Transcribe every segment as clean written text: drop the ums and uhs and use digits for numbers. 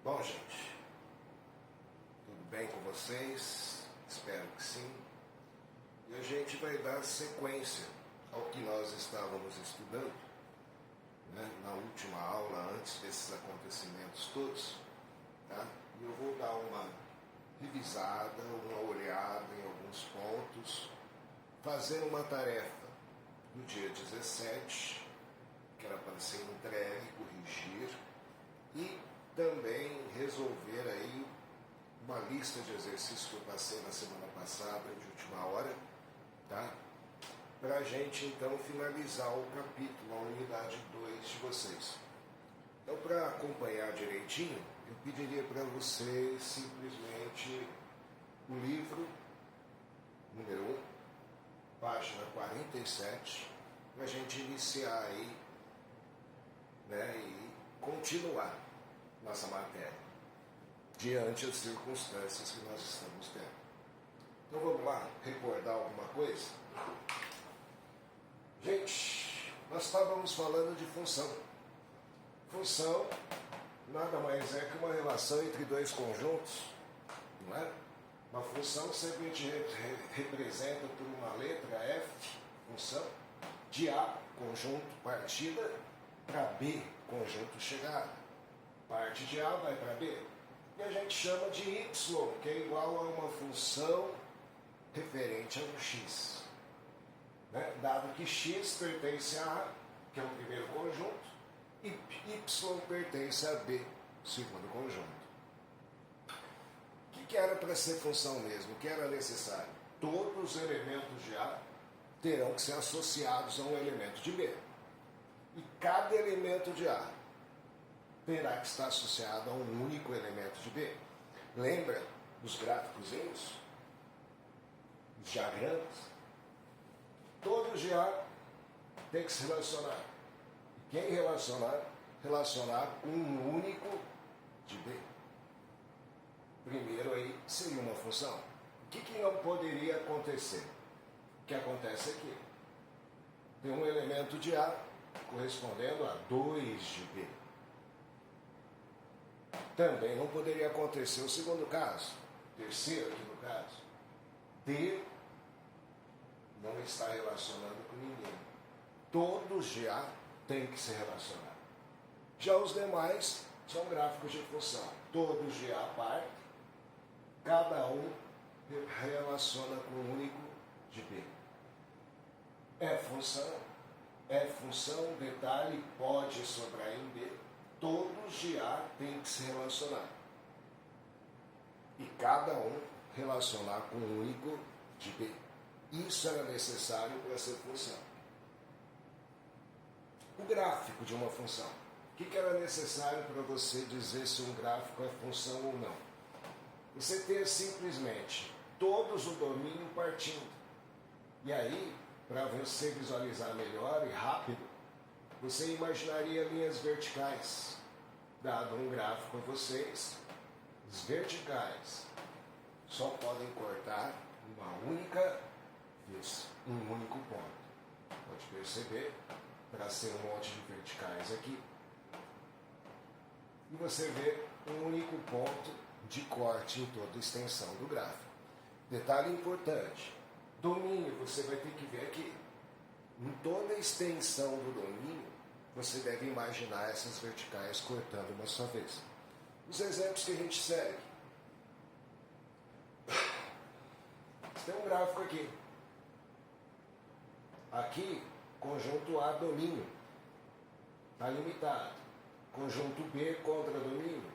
Bom, gente, tudo bem com vocês? Espero que sim. E a gente vai dar sequência ao que nós estávamos estudando, né, na última aula, antes desses acontecimentos todos, tá? E eu vou dar uma revisada, uma olhada em alguns pontos, fazer uma tarefa no dia 17, que era para ser entregue, corrigir, e também resolver aí uma lista de exercícios que eu passei na semana passada, de última hora, tá? Para a gente então finalizar o capítulo, a unidade 2 de vocês. Então, para acompanhar direitinho, eu pediria para vocês simplesmente o livro número 1, página 47, para a gente iniciar aí, né, e continuar nossa matéria, diante das circunstâncias que nós estamos tendo. Então vamos lá, recordar alguma coisa? Gente, nós estávamos falando de função. Função nada mais é que uma relação entre dois conjuntos, não é? Uma função sempre a gente representa por uma letra F, função, de A, conjunto, partida, para B, conjunto, chegada. Parte de A vai para B. E a gente chama de Y, que é igual a uma função referente a um X. Né? Dado que X pertence a A, que é o primeiro conjunto, e Y pertence a B, o segundo conjunto. O que era para ser função mesmo? O que era necessário? Todos os elementos de A terão que ser associados a um elemento de B. E cada elemento de A terá que estar associado a um único elemento de B. Lembra dos gráficozinhos? Os diagramas? Todos de A tem que se relacionar. E quem relacionar com um único de B. Primeiro aí seria uma função. O que não poderia acontecer? O que acontece aqui? Tem um elemento de A correspondendo a 2 de B. Também não poderia acontecer o segundo caso, terceiro aqui no caso. D não está relacionando com ninguém. Todos de A têm que se relacionar. Já os demais são gráficos de função. Todos de A par, cada um relaciona com um único de B. É função, detalhe, pode sobrar em B. Todos de A têm que se relacionar. E cada um relacionar com um único de B. Isso era necessário para ser função. O gráfico de uma função. O que era necessário para você dizer se um gráfico é função ou não? Você ter simplesmente todos o domínio partindo. E aí, para você visualizar melhor e rápido, você imaginaria linhas verticais. Dado um gráfico a vocês, os verticais só podem cortar uma única vez, um único ponto. Pode perceber, para ser um monte de verticais aqui. E você vê um único ponto de corte em toda a extensão do gráfico. Detalhe importante, domínio você vai ter que ver aqui. Em toda a extensão do domínio, você deve imaginar essas verticais cortando uma só vez. Os exemplos que a gente segue. Tem um gráfico aqui. Aqui, conjunto A, domínio. Está limitado. Conjunto B contra domínio.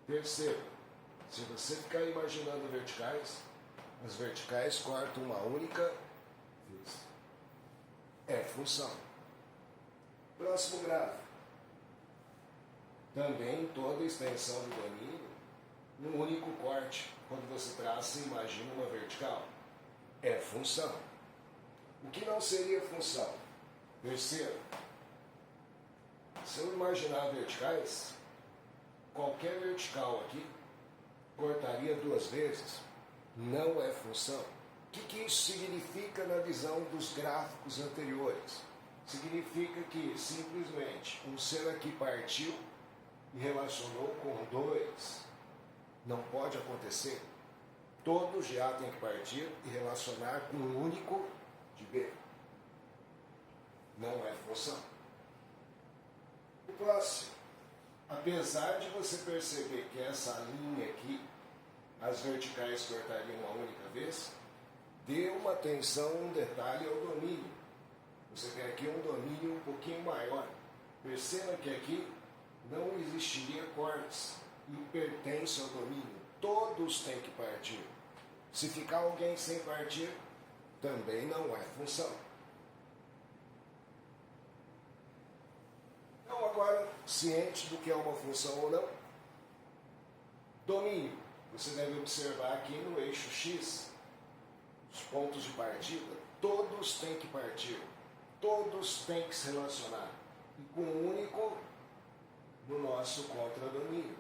Terceiro, se você ficar imaginando verticais, as verticais cortam uma única vez. É função. Próximo gráfico. Também toda a extensão do domínio, um único corte. Quando você traça e imagina uma vertical. É função. O que não seria função? Terceiro, se eu imaginar verticais, qualquer vertical aqui cortaria 2 vezes. Não é função. O que isso significa na visão dos gráficos anteriores? Significa que simplesmente um ser aqui partiu e relacionou com 2. Não pode acontecer. Todos de A tem que partir e relacionar com um único de B. Não é função. O próximo. Apesar de você perceber que essa linha aqui, as verticais cortariam uma única vez, dê uma atenção, um detalhe ao domínio. Você tem aqui um domínio um pouquinho maior. Perceba que aqui não existiria cortes e pertence ao domínio. Todos têm que partir. Se ficar alguém sem partir, também não é função. Então agora, ciente do que é uma função ou não, domínio. Você deve observar aqui no eixo X, os pontos de partida, todos têm que partir. Todos têm que se relacionar. E com um único no nosso contradomínio.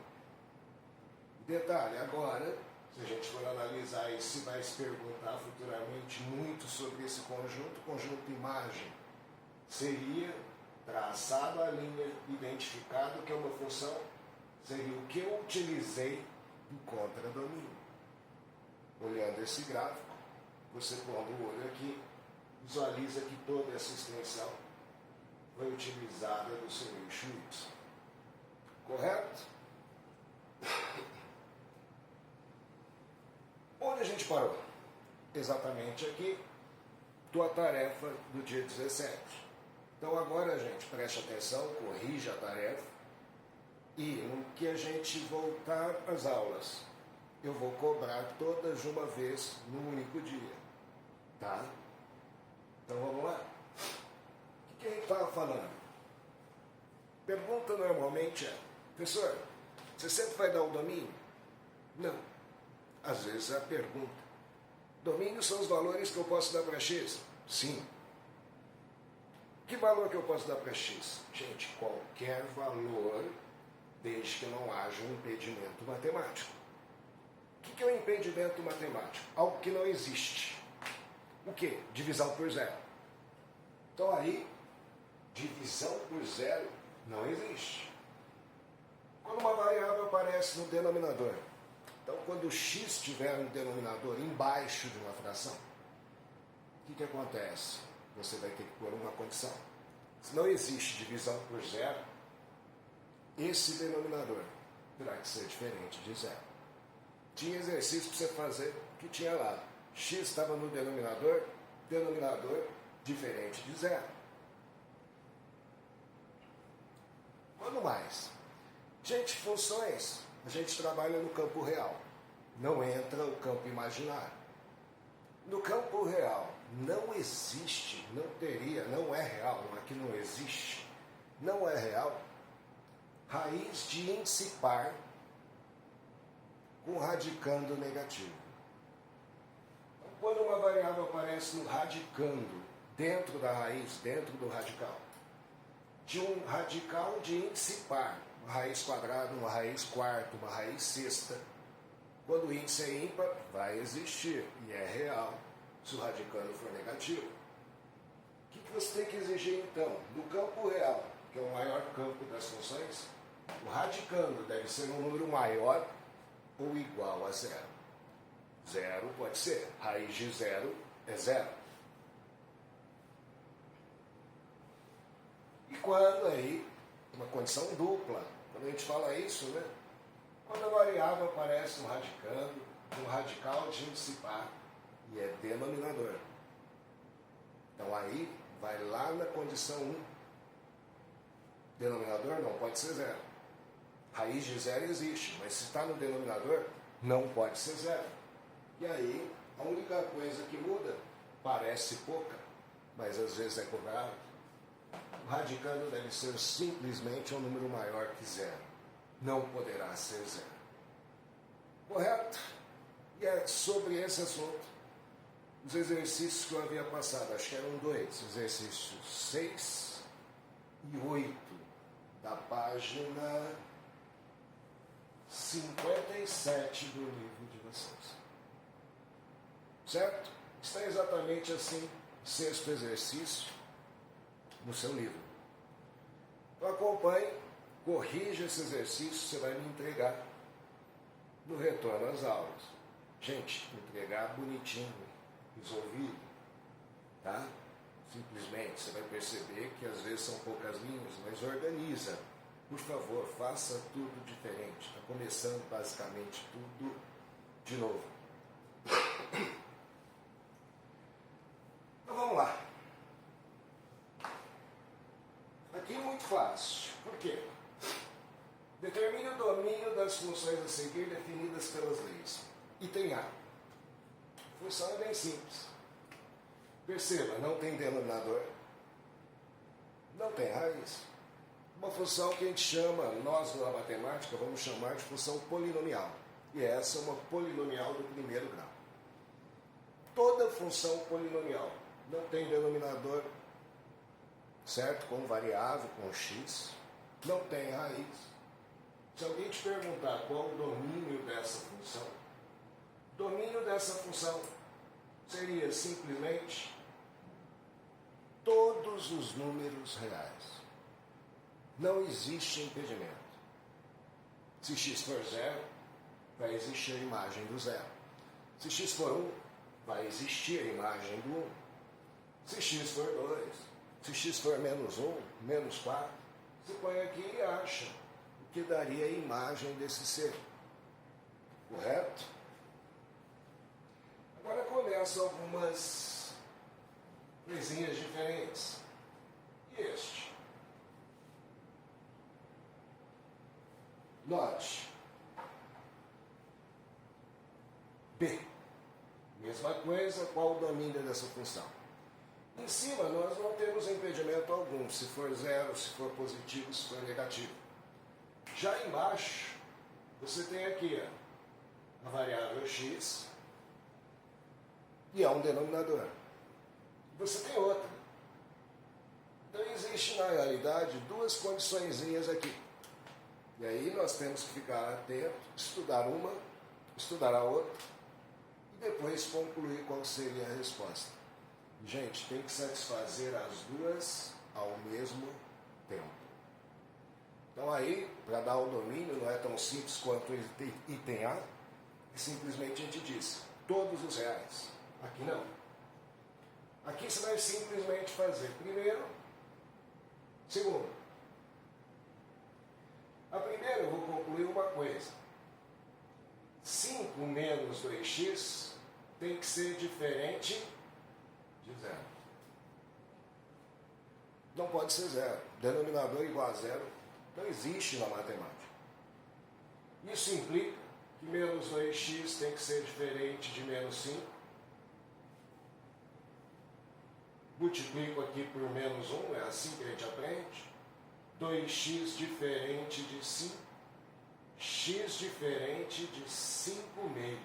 Detalhe, agora, se a gente for analisar e se vai se perguntar futuramente muito sobre esse conjunto imagem, seria traçado a linha, identificado que é uma função, seria o que eu utilizei do contradomínio. Olhando esse gráfico, você pondo o olho aqui, visualiza que toda essa extensão foi utilizada no seu eixo Y. Correto? Onde a gente parou? Exatamente aqui, tua tarefa do dia 17. Então agora, gente, preste atenção, corrija a tarefa e no que a gente voltar às aulas, eu vou cobrar todas de uma vez no único dia. Tá? Então vamos lá. O que a gente estava falando? Pergunta normalmente é, professor, você sempre vai dar o domínio? Não. Às vezes é a pergunta. Domínio são os valores que eu posso dar para X? Sim. Que valor que eu posso dar para X? Gente, qualquer valor, desde que não haja um impedimento matemático. O que é um impedimento matemático? Algo que não existe. O quê? Divisão por zero. Então aí, divisão por zero não existe. Quando uma variável aparece no denominador, então quando o x estiver no denominador embaixo de uma fração, o que acontece? Você vai ter que pôr uma condição. Se não existe divisão por zero, esse denominador terá que ser diferente de zero. Tinha exercício para você fazer que tinha lá. X estava no denominador diferente de zero. Quando mais? Gente, funções, a gente trabalha no campo real. Não entra o campo imaginário. No campo real, não existe, não teria, não é real, aqui não existe, não é real, raiz de índice par com radicando negativo. Quando uma variável aparece no radicando, dentro da raiz, dentro do radical, de um radical de índice par, uma raiz quadrada, uma raiz quarta, uma raiz sexta, quando o índice é ímpar, vai existir, e é real, se o radicando for negativo. O que você tem que exigir então? No campo real, que é o maior campo das funções, o radicando deve ser um número maior ou igual a zero. Zero pode ser, raiz de zero é zero. E quando aí, uma condição dupla, quando a gente fala isso, né? Quando a variável aparece no radicando, um radical de índice par, e é denominador. Então aí, vai lá na condição 1. Denominador não pode ser zero. Raiz de zero existe, mas se está no denominador, não pode ser zero. E aí, a única coisa que muda, parece pouca, mas às vezes é cobrado. O radicando deve ser simplesmente um número maior que zero. Não poderá ser zero. Correto? E é sobre esse assunto os exercícios que eu havia passado, acho que eram 2, exercícios 6 e 8, da página 57 do livro de vocês. Certo? Está exatamente assim, o 6º exercício no seu livro. Então acompanhe, corrija esse exercício, você vai me entregar no retorno às aulas. Gente, entregar bonitinho, resolvido, tá? Simplesmente, você vai perceber que às vezes são poucas linhas, mas organiza. Por favor, faça tudo diferente. Está começando basicamente tudo de novo. Então vamos lá. Aqui é muito fácil. Por quê? Determine o domínio das funções a seguir definidas pelas leis. Item A. A função é bem simples. Perceba, não tem denominador, não tem raiz. Uma função que a gente chama, nós na matemática, vamos chamar de função polinomial. E essa é uma polinomial do primeiro grau. Toda função polinomial não tem denominador, certo? Com variável, com x, não tem raiz. Se alguém te perguntar qual o domínio dessa função, o domínio dessa função seria simplesmente todos os números reais. Não existe impedimento. Se x for 0, vai existir a imagem do 0. Se x for 1, vai existir a imagem do 1. Se x for 2, se x for menos 1, menos 4, você põe aqui e acha o que daria a imagem desse ser. Correto? Agora começam algumas coisinhas diferentes. E este? Note. B. Mesma coisa, qual o domínio dessa função? Em cima nós não temos impedimento algum, se for 0, se for positivo, se for negativo. Já embaixo, você tem aqui a variável x e há um denominador. Você tem outra. Então existe na realidade duas condiçõezinhas aqui. E aí nós temos que ficar atento, estudar uma, estudar a outra e depois concluir qual seria a resposta. Gente, tem que satisfazer as duas ao mesmo tempo. Então aí, para dar o domínio, não é tão simples quanto item A, simplesmente a gente diz todos os reais. Aqui não. Aqui você vai simplesmente fazer primeiro, segundo. A primeira eu vou concluir uma coisa. 5 menos 2x tem que ser diferente de 0. Não pode ser 0. Denominador igual a 0 não existe na matemática. Isso implica que menos 2x tem que ser diferente de menos 5. Multiplico aqui por menos 1, é assim que a gente aprende. 2x diferente de 5, x diferente de 5 meios.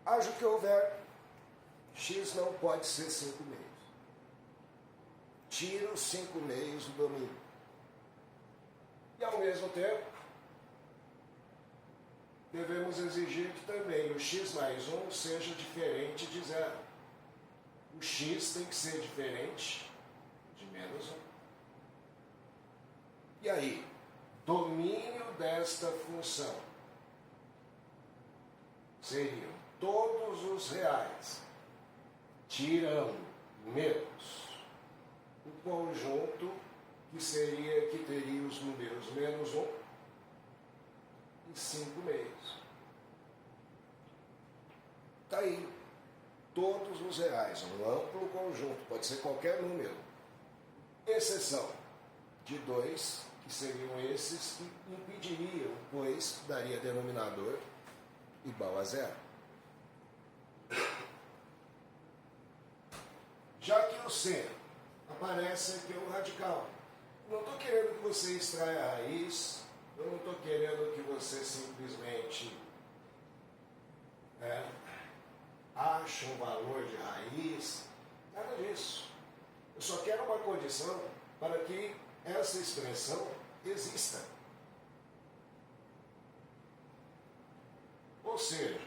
Haja o que houver, x não pode ser 5 meios. Tira os 5 meios do domínio. E ao mesmo tempo, devemos exigir que também o x mais 1 seja diferente de 0. O x tem que ser diferente de menos 1. E aí, domínio desta função seriam todos os reais, tirando menos o conjunto que teria os números menos 1 e 5 meios. Está aí, todos os reais, um amplo conjunto, pode ser qualquer número, exceção de 2, que seriam esses que impediriam, pois daria denominador igual a 0. Já que o C aparece aqui o radical. Não estou querendo que você extraia a raiz, eu não estou querendo que você simplesmente ache um valor de raiz, nada disso. Eu só quero uma condição para que essa expressão exista. Ou seja,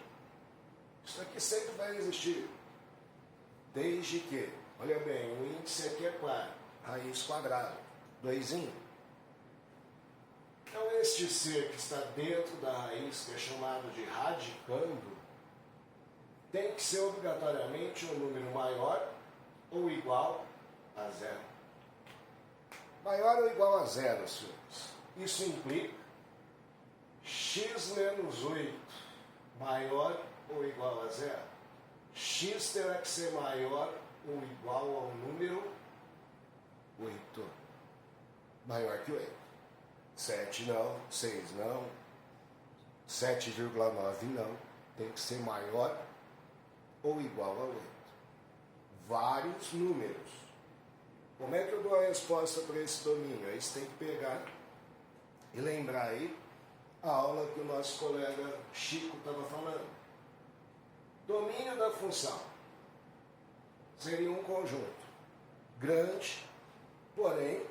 isso aqui sempre vai existir. Desde que, olha bem, o índice aqui é qual? Raiz quadrada, 2 em. este ser que está dentro da raiz, que é chamado de radicando, tem que ser obrigatoriamente um número maior ou igual a zero. Maior ou igual a zero, senhores. Isso implica x menos 8 maior ou igual a zero. X terá que ser maior ou igual ao número 8. Maior que 8. 7 não, 6 não, 7,9 não. Tem que ser maior ou igual a 8. Vários números. Como é que eu dou a resposta para esse domínio? Aí você tem que pegar e lembrar aí a aula que o nosso colega Chico estava falando. Domínio da função seria um conjunto grande, porém,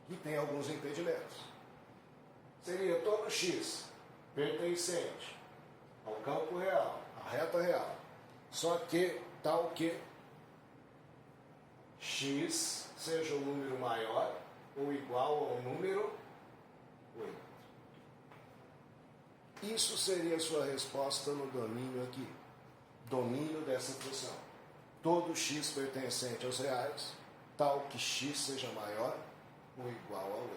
que tem alguns impedimentos. Seria todo x pertencente ao campo real, à reta real, só que tal que x seja um número maior ou igual ao número 8. Isso seria a sua resposta no domínio aqui. Domínio dessa função. Todo x pertencente aos reais, tal que x seja maior ou igual a 8.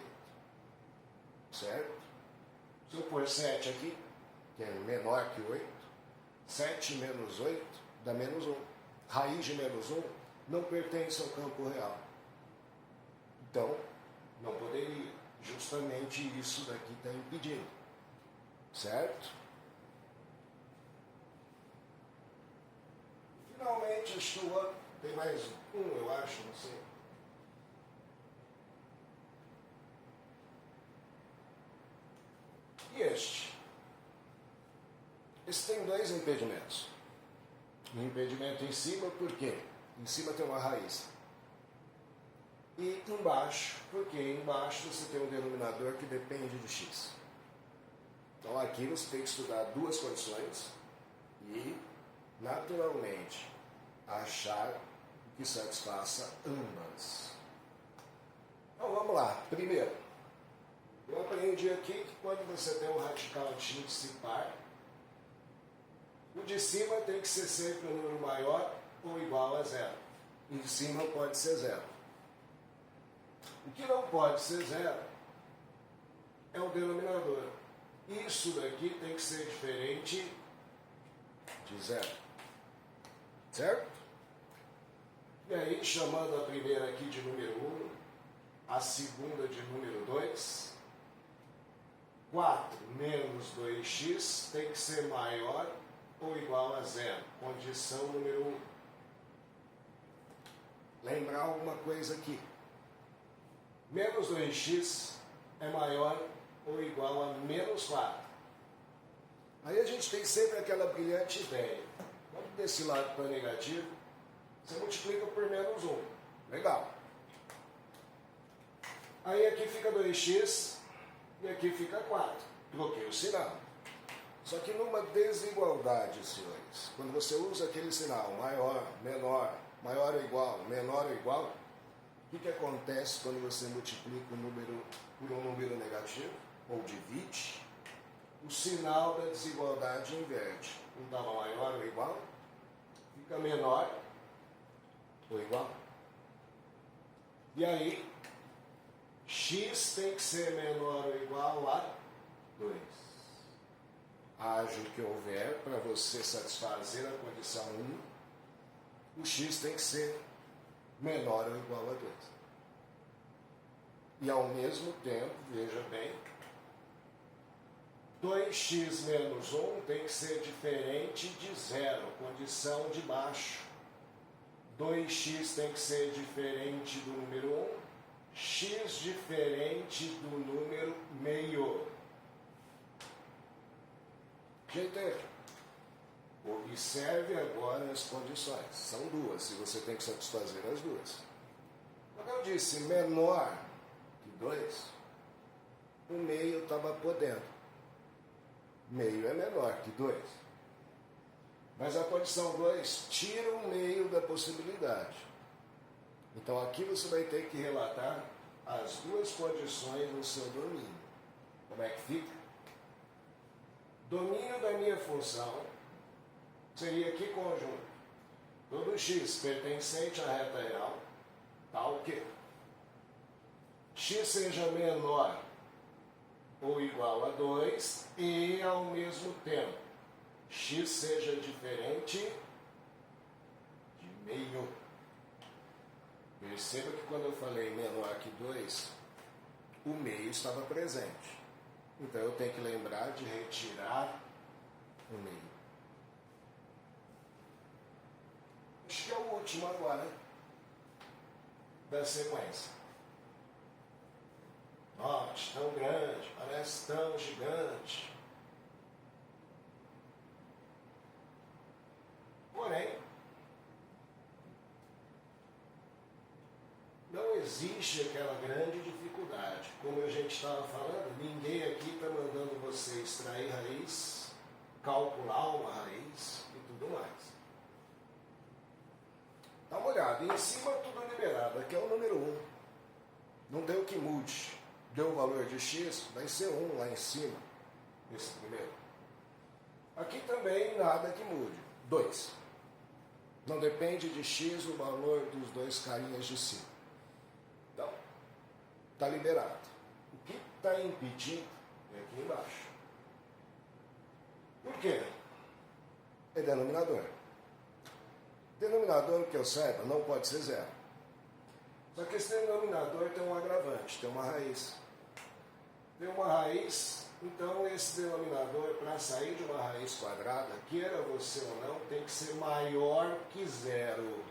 Certo? Se eu pôr 7 aqui, que é menor que 8, 7 menos 8 dá menos 1. Raiz de menos 1 não pertence ao campo real. Então, não poderia. Justamente isso daqui está impedindo. Certo? Finalmente, acho que o outro tem mais um, eu acho, não sei. E este? Esse tem dois impedimentos. Um impedimento em cima, por quê? Em cima tem uma raiz. E embaixo, porque embaixo você tem um denominador que depende do x. Então aqui você tem que estudar duas condições e, naturalmente, achar o que satisfaça ambas. Então vamos lá. Primeiro, eu aprendi aqui que quando você tem um radical de x par, o de cima tem que ser sempre um número maior ou igual a zero. Em cima pode ser zero. O que não pode ser zero é o denominador. Isso daqui tem que ser diferente de zero. Certo? E aí, chamando a primeira aqui de número 1, a segunda de número 2, 4 menos 2x tem que ser maior ou igual a zero. Condição número 1. Lembrar alguma coisa aqui. Menos 2x é maior ou igual a menos 4. Aí a gente tem sempre aquela brilhante ideia. Vamos desse lado para negativo, você multiplica por menos 1. Legal. Aí aqui fica 2x e aqui fica 4. Troquei o sinal. Só que numa desigualdade, senhores, quando você usa aquele sinal maior, menor, maior ou igual, menor ou igual, o que acontece quando você multiplica o número por um número negativo, ou divide? O sinal da desigualdade inverte. Um estava maior ou igual, fica menor ou igual. E aí, x tem que ser menor ou igual a 2. Haja o que houver, para você satisfazer a condição 1, o x tem que ser menor ou igual a 2. E ao mesmo tempo, veja bem, 2x menos 1 tem que ser diferente de zero, condição de baixo. 2x tem que ser diferente do número 1, x diferente do número meio. Gente, observe agora as condições. São duas, e você tem que satisfazer as duas. Quando eu disse menor que 2, o meio estava podendo. Meio é menor que 2. Mas a condição 2 tira o meio da possibilidade. Então aqui você vai ter que relatar as duas condições no seu domínio. Como é que fica? Domínio da minha função seria que conjunto? Todo x pertencente à reta real, tal que x seja menor ou igual a 2 e, ao mesmo tempo, x seja diferente de meio. Perceba que quando eu falei menor que 2, o meio estava presente. Então eu tenho que lembrar de retirar o meio. Acho que é o último agora da sequência. Note, tão grande, parece tão gigante. Porém, não existe aquela grande dificuldade. Como a gente estava falando, ninguém aqui está mandando você extrair raiz, calcular uma raiz e tudo mais. Dá uma olhada, em cima tudo liberado, aqui é o número 1. Não deu que mude. Deu o valor de x, vai ser 1 lá em cima, esse primeiro. Aqui também nada que mude, 2. Não depende de x o valor dos dois carinhas de cima. Então, está liberado. O que está impedindo é aqui embaixo. Por quê? É denominador. Denominador, que eu saiba, não pode ser 0. Só que esse denominador tem um agravante, tem uma raiz. Tem uma raiz, então esse denominador, para sair de uma raiz quadrada, queira você ou não, tem que ser maior que 0.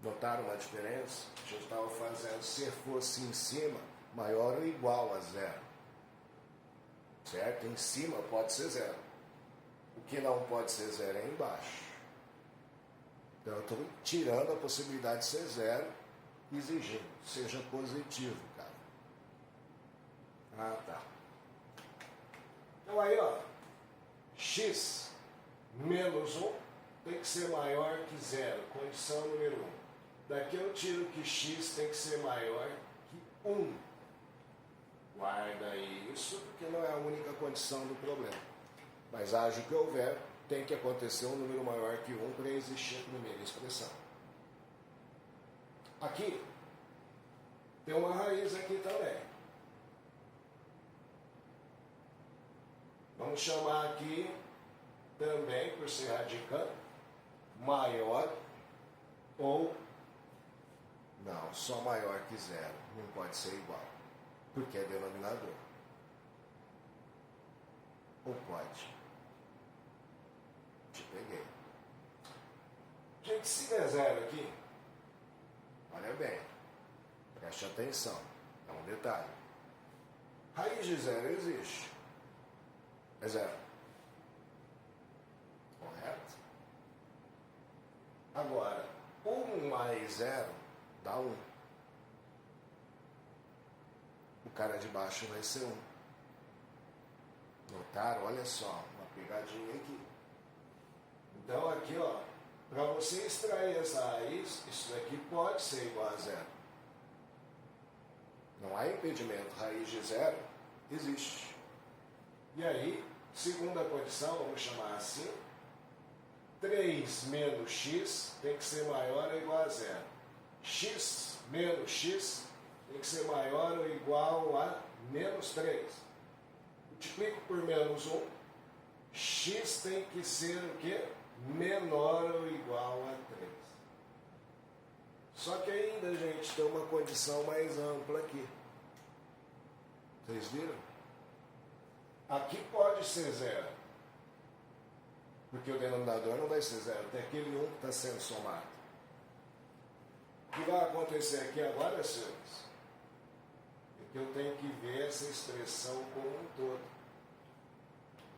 Notaram uma diferença? A gente estava fazendo, se fosse em cima, maior ou igual a 0. Certo? Em cima pode ser 0. O que não pode ser 0 é embaixo. Então eu estou tirando a possibilidade de ser 0, exigindo, seja positivo, cara. Ah, tá. Então aí, ó, x menos 1 tem que ser maior que 0, condição número 1. Daqui eu tiro que x tem que ser maior que 1. Guarda isso, porque não é a única condição do problema. Mas haja o que houver, tem que acontecer um número maior que 1 para existir a primeira expressão. Aqui, tem uma raiz aqui também. Vamos chamar aqui, também, por ser radicando, maior ou... Não, só maior que 0. Não pode ser igual, porque é denominador. Ou pode? Te peguei. Gente, se der 0 aqui, olha bem, preste atenção, é um detalhe. Raiz de 0 existe. É 0. Correto? Agora, 1 mais 0 dá 1. O cara de baixo vai ser 1. Notaram? Olha só, uma pegadinha aqui. Então aqui, ó, para você extrair essa raiz, isso daqui pode ser igual a 0. Não há impedimento. Raiz de 0 existe. E aí, segunda condição, vamos chamar assim, 3 menos x tem que ser maior ou igual a 0. X menos x tem que ser maior ou igual a menos 3. Multiplico por menos 1, x tem que ser o quê? Menor ou igual a 3. Só que ainda, gente, tem uma condição mais ampla aqui. Vocês viram? Aqui pode ser 0. Porque o denominador não vai ser 0. Tem aquele 1 que está sendo somado. O que vai acontecer aqui agora, senhores, é que eu tenho que ver essa expressão como um todo.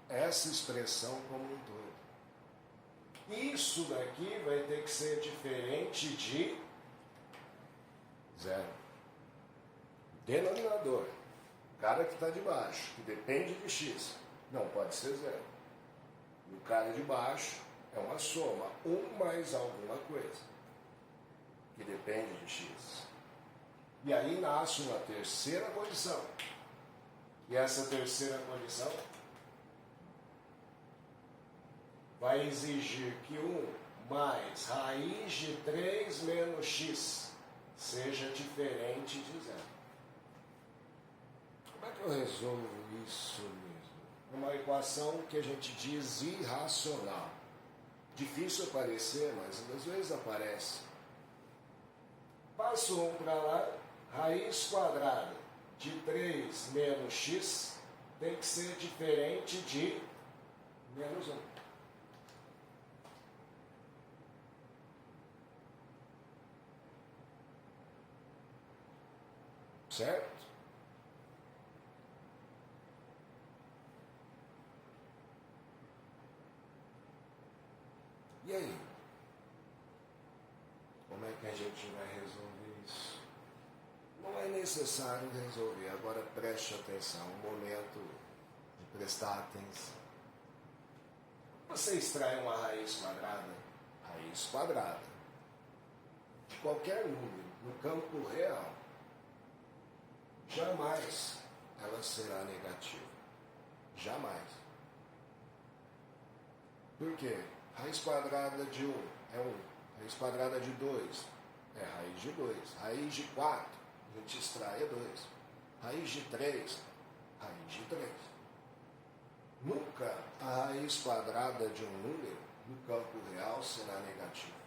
Essa expressão como um todo. Isso daqui vai ter que ser diferente de 0. Denominador. O cara que está de baixo, que depende de x, não pode ser 0. E o cara de baixo é uma soma, 1 mais alguma coisa, que depende de x. E aí nasce uma terceira condição. E essa terceira condição vai exigir que 1 mais raiz de 3 menos x seja diferente de zero. Como é que eu resolvo isso mesmo? É uma equação que a gente diz irracional. Difícil aparecer, mas às vezes aparece. Passo 1 para lá, raiz quadrada de 3 menos x tem que ser diferente de menos 1. Certo? E aí? Como é que a gente vai resolver isso? Não é necessário resolver, agora preste atenção, um momento de prestar atenção. Você extrai uma raiz quadrada, de qualquer número, no campo real, jamais ela será negativa. Jamais. Por quê? Raiz quadrada de 1 é 1. Raiz quadrada de 2 é raiz de 2. Raiz de 4, a gente extrai 2. Raiz de 3, raiz de 3. Nunca a raiz quadrada de um número no campo real será negativa.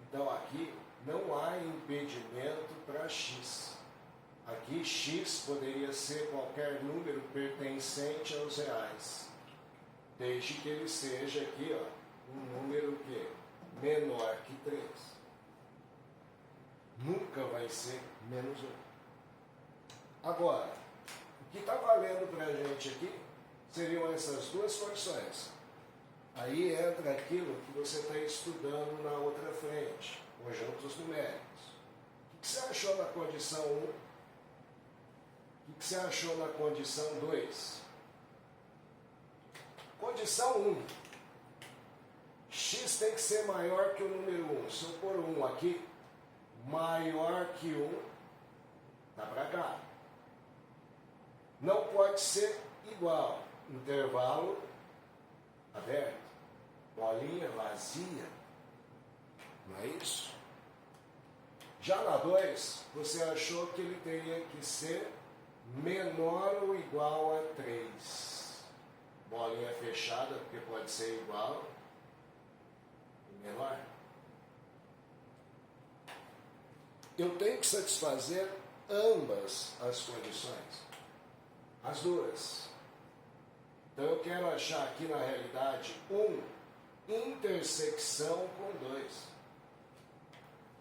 Então aqui não há impedimento para x. Aqui x poderia ser qualquer número pertencente aos reais, desde que ele seja aqui, ó, um número que menor que 3. Nunca vai ser menos 1. Agora, o que está valendo para a gente aqui seriam essas duas condições. Aí entra aquilo que você está estudando na outra frente, conjuntos numéricos. O que você achou na condição 1? O que você achou na condição 2? Condição 1. X tem que ser maior que o número 1. Se eu pôr 1 aqui, maior que 1, tá para cá. Não pode ser igual. Intervalo aberto. Bolinha vazia. Não é isso? Já na 2, você achou que ele teria que ser menor ou igual a 3. Bolinha fechada, porque pode ser igual e menor. Eu tenho que satisfazer ambas as condições. As duas. Então eu quero achar aqui na realidade intersecção com 2.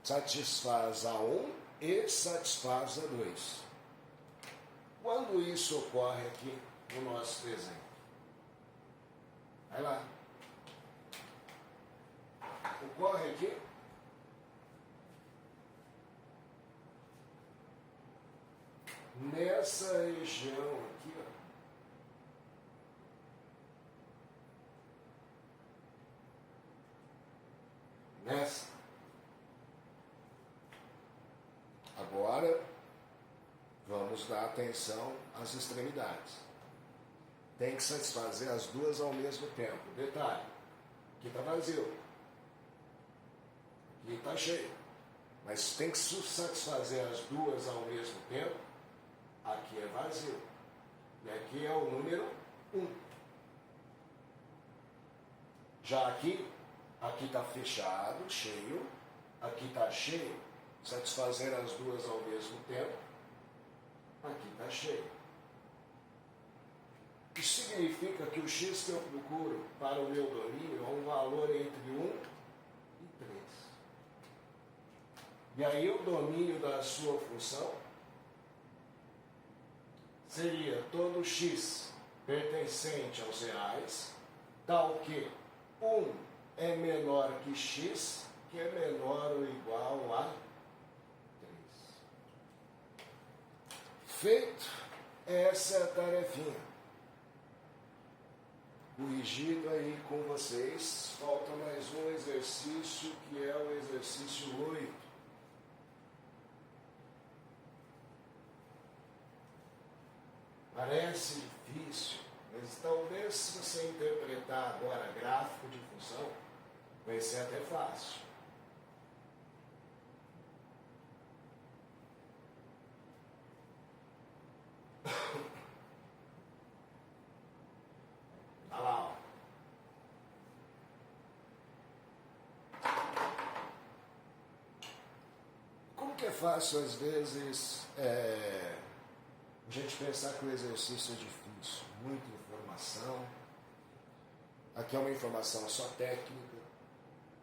Satisfaz a 1 e satisfaz a 2. Quando isso ocorre aqui no nosso desenho? Vai lá. Ocorre aqui. Nessa região aqui, ó. Nessa. Agora, vamos dar atenção às extremidades. Tem que satisfazer as duas ao mesmo tempo. Detalhe, aqui está vazio. Aqui está cheio. Mas tem que satisfazer as duas ao mesmo tempo. Aqui é vazio. E aqui é o número 1. Já aqui está fechado, cheio. Aqui está cheio. Satisfazer as duas ao mesmo tempo. Aqui está cheio. Isso significa que o x que eu procuro para o meu domínio é um valor entre 1 e 3. E aí o domínio da sua função seria todo x pertencente aos reais, tal que 1 é menor que x, que é menor ou igual a 3. Feito, essa é a tarefinha. Corrigido aí com vocês, falta mais um exercício, que é o exercício 8. Parece difícil, mas talvez se você interpretar agora gráfico de função, vai ser até fácil. Olha lá, ó. Como que é fácil, às vezes, a gente pensar que o exercício é difícil, muita informação. Aqui é uma informação só técnica,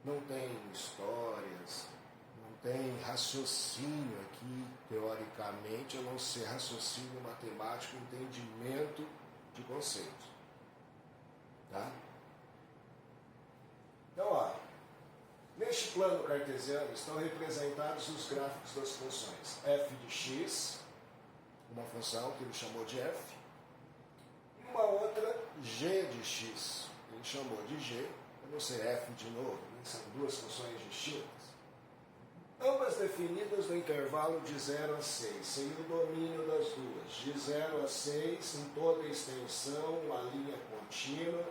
não tem histórias, não tem raciocínio aqui, teoricamente, a não ser raciocínio matemático, entendimento de conceitos. Tá? Então, ó, neste plano cartesiano estão representados os gráficos das funções f de x, uma função que ele chamou de f, e uma outra g de x, ele chamou de g, eu não sei, f de novo, né? São duas funções distintas. Ambas definidas no intervalo de 0 a 6, sem o domínio das duas, de 0 a 6 em toda a extensão, uma linha contínua.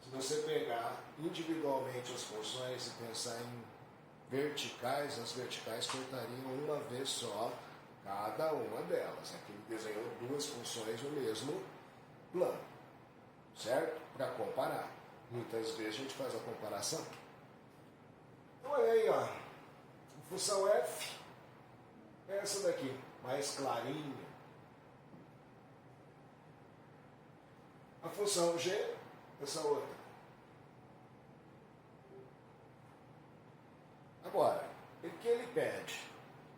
Se você pegar individualmente as funções e pensar em verticais, as verticais cortariam uma vez só cada uma delas. Aqui ele desenhou duas funções no mesmo plano, certo? Para comparar. Muitas vezes a gente faz a comparação. Então, olha aí, ó. A função f é essa daqui, mais clarinha. A função g, essa outra. Agora, o que ele pede?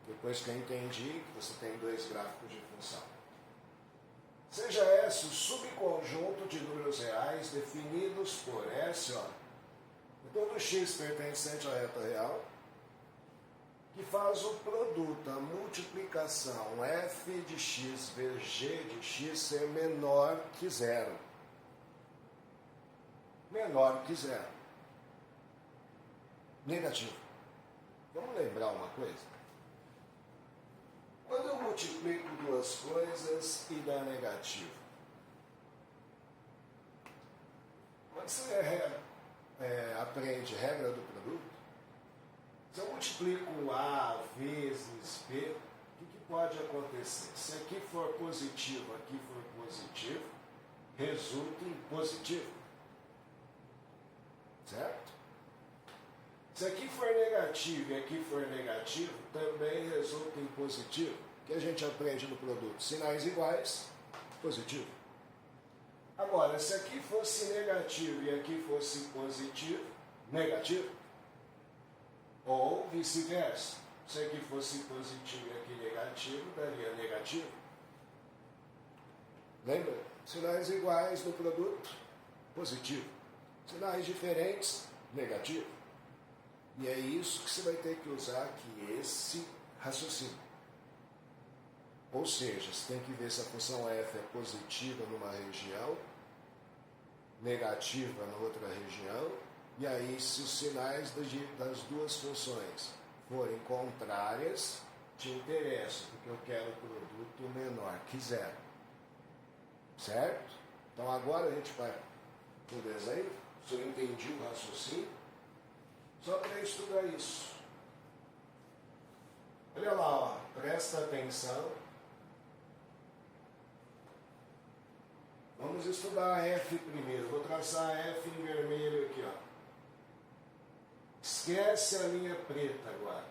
Depois que eu entendi que você tem dois gráficos de função. Seja S o subconjunto de números reais definidos por S, ó, todo x pertencente à reta real, que faz o produto, a multiplicação f de x vezes g de x ser menor que zero. Menor que zero. Negativo. Vamos lembrar uma coisa? Quando eu multiplico duas coisas e dá negativo, quando você aprende regra do produto, se eu multiplico A vezes B, o que pode acontecer? Se aqui for positivo, aqui for positivo, resulta em positivo. Certo? Se aqui for negativo e aqui for negativo, também resulta em positivo. O que a gente aprende no produto? Sinais iguais, positivo. Agora, se aqui fosse negativo e aqui fosse positivo, negativo. Ou vice-versa. Se aqui fosse positivo e aqui negativo, daria negativo. Lembra? Sinais iguais no produto, positivo. Sinais diferentes, negativo. E é isso que você vai ter que usar aqui, esse raciocínio. Ou seja, você tem que ver se a função f é positiva numa região, negativa na outra região, e aí se os sinais das duas funções forem contrárias, te interessa, porque eu quero o produto menor que zero. Certo? Então agora a gente vai para o desenho, se eu entendi o raciocínio, só para estudar isso. Olha lá, ó, presta atenção. Vamos estudar a F primeiro. Vou traçar a F em vermelho aqui, ó. Esquece a linha preta agora.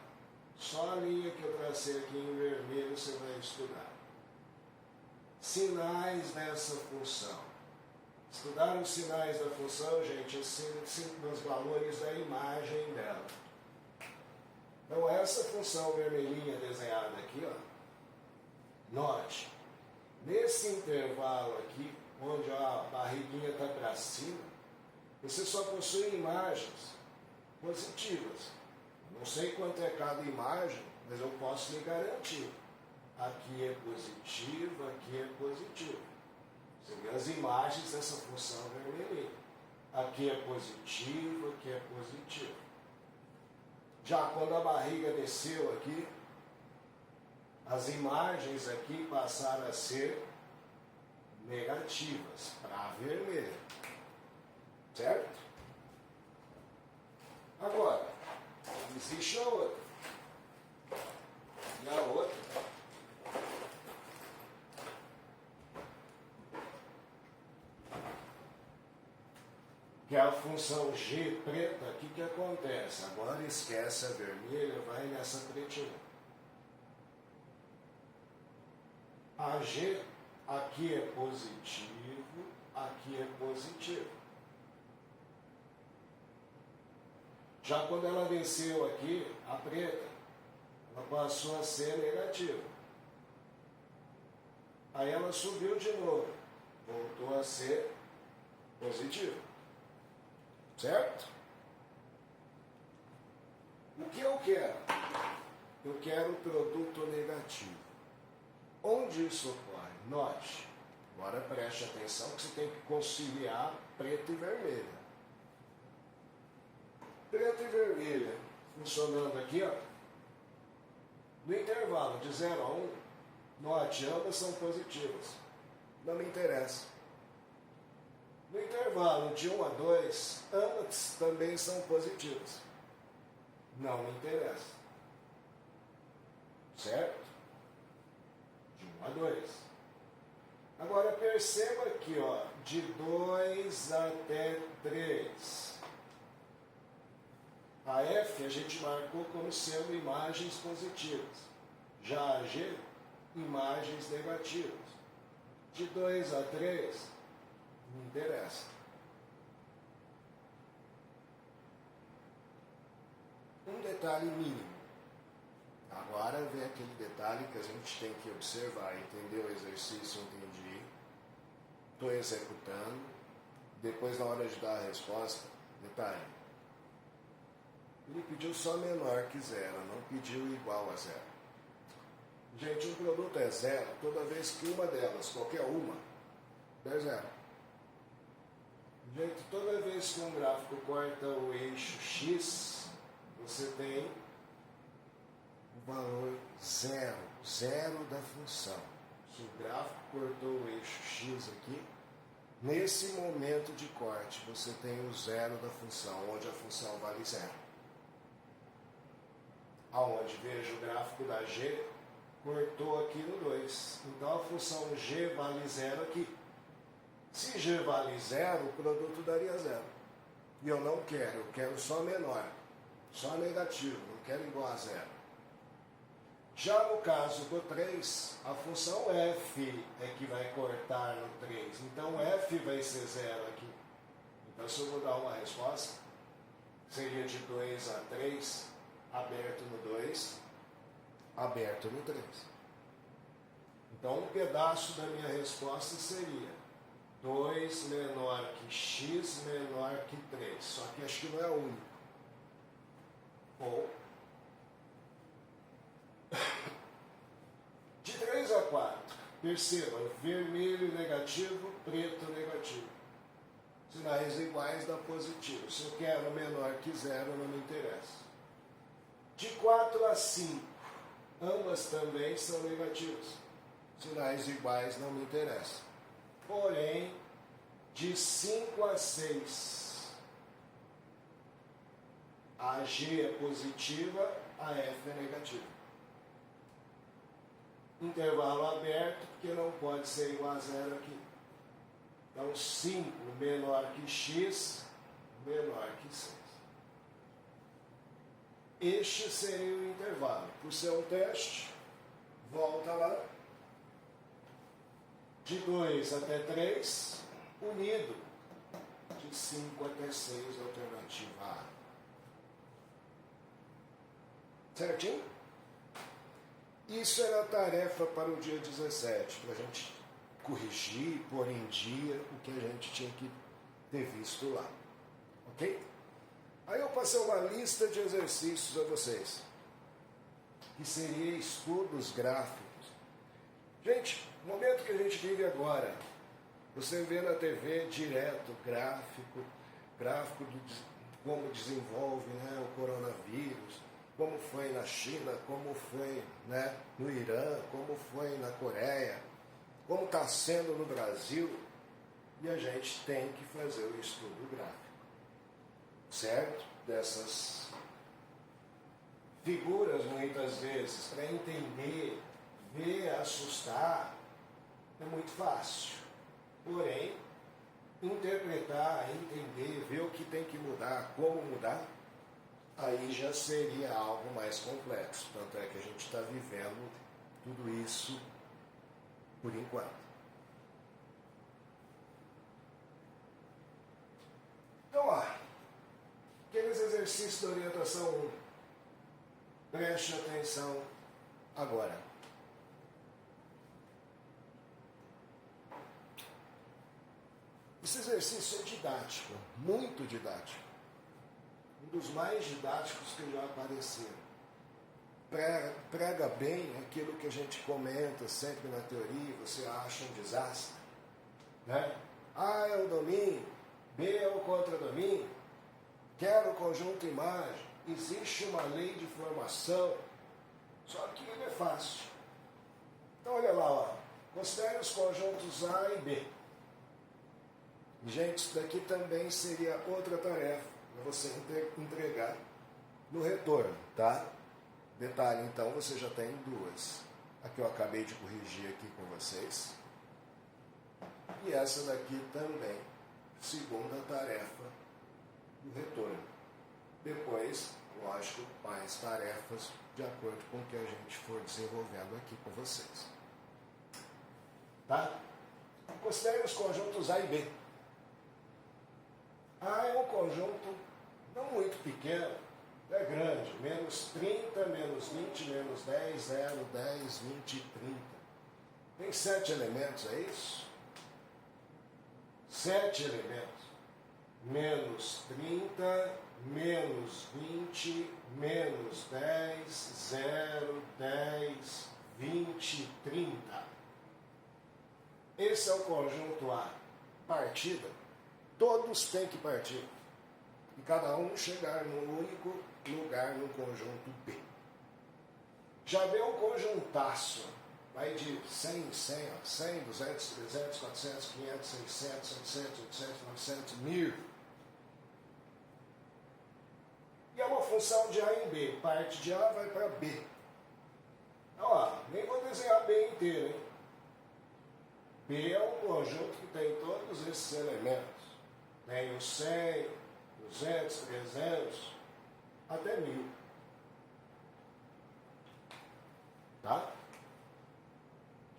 Só a linha que eu tracei aqui em vermelho você vai estudar. Sinais dessa função. Estudar os sinais da função, gente, os valores da imagem dela. Então, essa função vermelhinha desenhada aqui, ó, note, nesse intervalo aqui, onde a barriguinha está para cima, você só possui imagens positivas. Não sei quanto é cada imagem, mas eu posso lhe garantir. Aqui é positivo, aqui é positivo. Você vê as imagens dessa função vermelhinha. Aqui é positivo, aqui é positivo. Já quando a barriga desceu aqui, as imagens aqui passaram a ser negativas para a vermelha. Certo? Agora, existe a outra. E a outra que é a função G preta, o que acontece? Agora esquece a vermelha, vai nessa pretinha. A G aqui é positivo, aqui é positivo. Já quando ela desceu aqui, a preta, ela passou a ser negativa. Aí ela subiu de novo, voltou a ser positiva. Certo? O que eu quero? Eu quero o produto negativo. Onde isso ocorre? Note, agora preste atenção que você tem que conciliar preto e vermelho. Preto e vermelho, funcionando aqui, ó. No intervalo de 0 a 1, note, ambas são positivas. Não me interessa. No intervalo de 1 a 2, ambas também são positivas. Não me interessa. Certo? De 1 a 2. Agora perceba aqui, ó, de 2 até 3. A F a gente marcou como sendo imagens positivas. Já a G, imagens negativas. De 2 a 3, não interessa. Um detalhe mínimo. Agora vem aquele detalhe que a gente tem que observar. Entendeu o exercício? Entendi. Estou executando. Depois, na hora de dar a resposta, detalhe. Ele pediu só menor que 0, não pediu igual a 0. Gente, um produto é 0 toda vez que uma delas, qualquer uma, der 0. Gente, toda vez que um gráfico corta o eixo X, você tem o valor 0, 0 da função. Se o gráfico cortou o eixo X aqui, nesse momento de corte, você tem o 0 da função, onde a função vale 0. Aonde veja o gráfico da G, cortou aqui no 2. Então a função G vale 0 aqui. Se G vale 0, o produto daria 0. E eu não quero, eu quero só menor, só negativo, não quero igual a 0. Já no caso do 3, a função F é que vai cortar no 3. Então F vai ser 0 aqui. Então se eu vou dar uma resposta, seria de 2 a 3, aberto no 2, aberto no 3. Então um pedaço da minha resposta seria 2 menor que x menor que 3. Só que acho que não é único. Ou de 3 a 4, perceba, vermelho negativo, preto negativo. Sinais iguais dá positivo. Se eu quero menor que 0, não me interessa. De 4 a 5, ambas também são negativas. Sinais iguais não me interessam. Porém, de 5 a 6, a G é positiva, a F é negativa. Intervalo aberto, porque não pode ser igual a 0 aqui. Então, 5 menor que x, menor que 6. Este seria o intervalo. Por ser um teste, volta lá. De 2 até 3, unido. De 5 até 6, alternativa A. Certinho? Isso era a tarefa para o dia 17, para a gente corrigir, pôr em dia o que a gente tinha que ter visto lá. Ok? Aí eu passei uma lista de exercícios a vocês, que seria estudos gráficos. Gente, no momento que a gente vive agora, você vê na TV direto gráfico de como desenvolve, né, o coronavírus, como foi na China, como foi, né, no Irã, como foi na Coreia. como está sendo no Brasil, e a gente tem que fazer o estudo gráfico, certo? Dessas figuras, muitas vezes, para entender, ver, assustar, é muito fácil. Porém, interpretar, entender, ver o que tem que mudar, como mudar, aí já seria algo mais complexo. Tanto é que a gente está vivendo tudo isso por enquanto. Então, ó, aqueles exercícios da orientação 1, preste atenção agora. Esse exercício é didático, muito didático. Um dos mais didáticos que já apareceram. Prega bem aquilo que a gente comenta sempre na teoria, você acha um desastre. Né? A é o domínio, B é o contradomínio, quero o conjunto imagem, existe uma lei de formação, só que ele é fácil. Então olha lá, ó. Considere os conjuntos A e B. Gente, isso daqui também seria outra tarefa para você entregar no retorno, tá? Detalhe, então, você já tem duas. Aqui eu acabei de corrigir aqui com vocês. E essa daqui também, segunda tarefa do retorno. Depois, lógico, mais tarefas de acordo com o que a gente for desenvolvendo aqui com vocês. Tá? Considere os conjuntos A e B. A é um conjunto não muito pequeno, é grande, menos 30, menos 20, menos 10, 0, 10, 20 e 30. Tem 7 elementos, é isso? 7 elementos. Menos 30, menos 20, menos 10, 0, 10, 20, 30. Esse é o conjunto A. Partida. Todos têm que partir. E cada um chegar num único lugar no conjunto B. Já deu um conjuntaço. Vai de 100 em 100, 100, 200, 300, 400, 500, 600, 700, 800, 900, 1000. E é uma função de A em B. Parte de A vai para B. Então, ó, nem vou desenhar B inteiro, hein? B é um conjunto que tem todos esses elementos. Tem o 100, 200, 300, até 1000. Tá?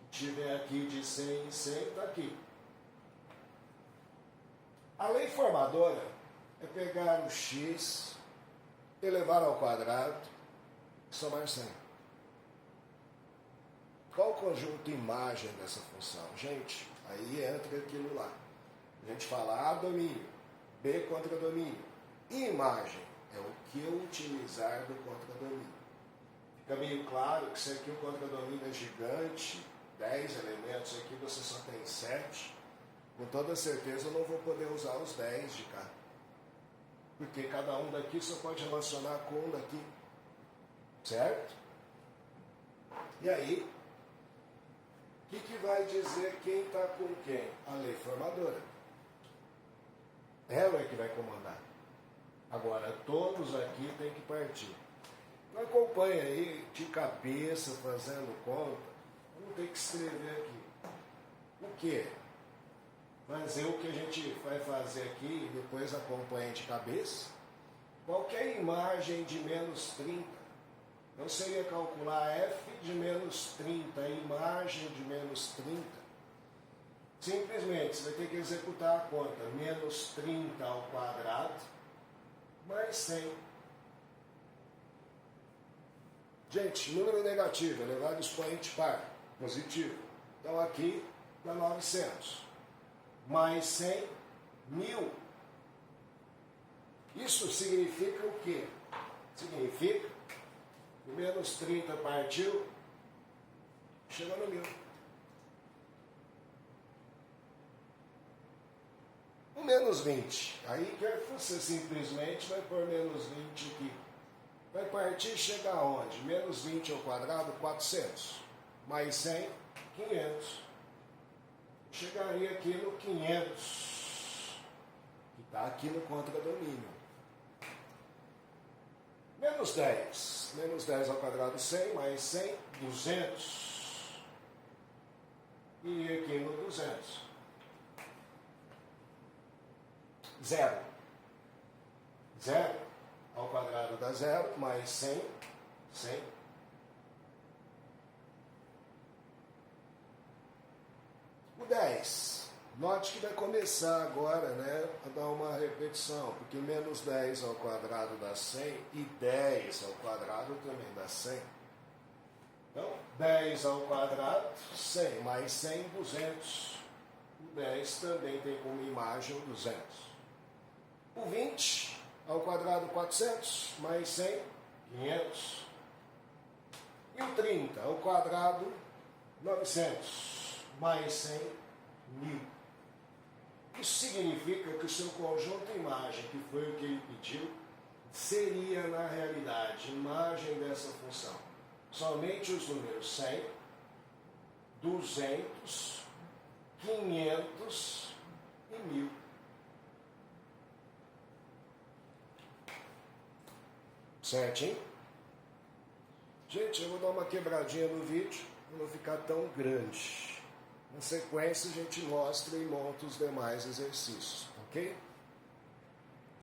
O que tiver aqui de 100 em 100 está aqui. A lei formadora é pegar o x, elevar ao quadrado e somar 100. Qual o conjunto imagem dessa função? Gente, aí entra aquilo lá. A gente fala A domínio, B contradomínio. E imagem é o que eu utilizar do contradomínio. Fica meio claro que se aqui o contradomínio é gigante, 10 elementos, aqui você só tem 7. Com toda certeza eu não vou poder usar os 10 de cá. Porque cada um daqui só pode relacionar com um daqui. Certo? E aí, o que vai dizer quem está com quem? A lei formadora. Ela é que vai comandar. Agora, todos aqui têm que partir. Não acompanha aí, de cabeça, fazendo conta. Vamos ter que escrever aqui. O quê? Fazer o que a gente vai fazer aqui e depois acompanha de cabeça. Qualquer imagem de menos 30. Então, seria calcular f de menos 30, a imagem de menos 30. Simplesmente, você vai ter que executar a conta. Menos 30 ao quadrado, mais 100. Gente, número negativo, elevado expoente par, positivo. Então, aqui dá 900. Mais 100, 1000. Isso significa o quê? Significa que menos 30 partiu, chegou no 1000. O menos 20. Aí que você simplesmente vai pôr menos 20 aqui. Vai partir e chegar aonde? Menos 20 ao quadrado, 400. Mais 100, 500. chegaria aqui no 500, que está aqui no contradomínio. Menos 10. Menos 10 ao quadrado, 100, mais 100, 200. E aqui no 200. 0. 0 ao quadrado dá 0, mais 100, 100. O 10. Note que vai começar agora, né, a dar uma repetição, porque menos 10 ao quadrado dá 100 e 10 ao quadrado também dá 100. Então, 10 ao quadrado, 100, mais 100, 200. O 10 também tem como imagem o 200. O 20 ao quadrado, 400, mais 100, 500. E o 30 ao quadrado, 900, mais 100, 1000. Isso significa que o seu conjunto imagem, que foi o que ele pediu, seria, na realidade, imagem dessa função. Somente os números 100, 200, 500 e 1000. Certinho? Gente, eu vou dar uma quebradinha no vídeo para não ficar tão grande. Na sequência, a gente mostra e monta os demais exercícios, ok?